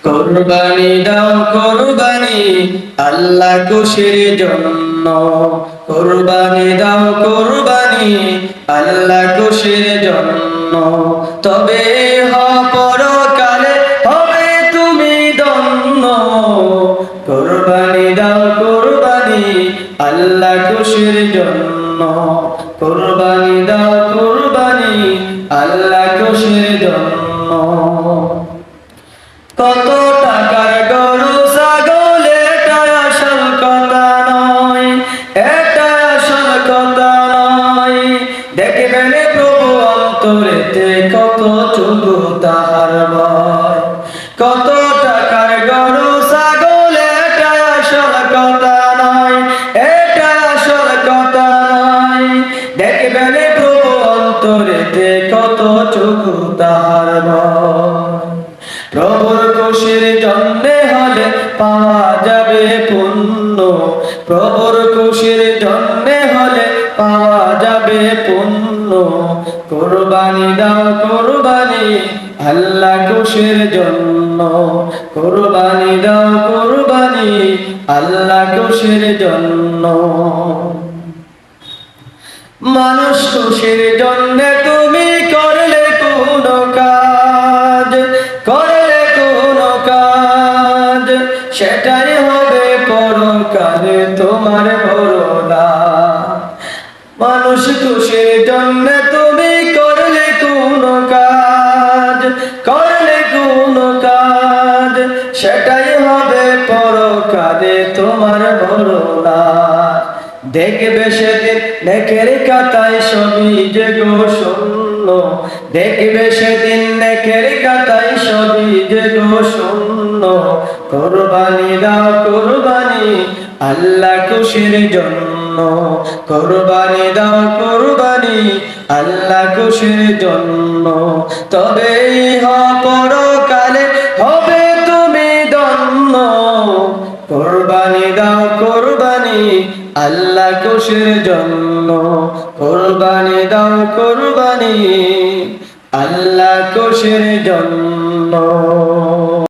কুরবানি দাও কুরবানি আল্লাহ খুশির জন্য, কুরবানি দাও কুরবানি আল্লাহ খুশির জন্য, তবে পরকালে হবে তুমি ধন্য। কুরবানি দাও কুরবানি আল্লাহ খুশির জন্য, কুরবানি দাও কুরবানি আল্লাহ খুশির জন্য। কত টাকার গরু ছাগল এটা আসল কথা নয়, এটা আসল কথা নয়। দেখবেন প্রভু অন্তরেতে কত চুকু তাহার ভয়। কত টাকার গরু ছাগল এটা আসল কথা নয়, এটা আসল কথা নয়। দেখবেন প্রভু অন্তরেতে কত চুকু তাহার ভয়। প্রভুর খুশির জন্যে হলে পাওয়া যাবে পুণ্য, প্রভুর খুশির জন্যে হলে পাওয়া যাবে পুণ্য। কুরবানি দাও কুরবানি আল্লাহ খুশির জন্য, কুরবানি দাও কুরবানি আল্লাহ খুশির জন্য। মানুষ খুশির জন্যে তুমি করলে কোন কাজ, করলে কোন কাজ, সেটাই হবে পরকালে তোমার বড় লাভ। মানুষ খুশির জন্যে তুমি করলে কোন কাজ, করলে কোন কাজ, সেটাই হবে পরকালে তোমার বড় লাভ। দেখবে সেদিন নেকের কাতায় সবই যে গো শূন্য, দেখবে সেদিন নেকের কাতায় সবই যে গো শূন্য। কুরবানি দাও কুরবানি আল্লাহ খুশির জন্য, কুরবানি দাও কুরবানি আল্লাহ খুশির জন্য, তবেই পরকালে হবে তুমি ধন্য। কুরবানি দাও কুরবানি আল্লাহ খুশির জন্য, কুরবানি দাও কুরবানি আল্লাহ খুশির জন্য।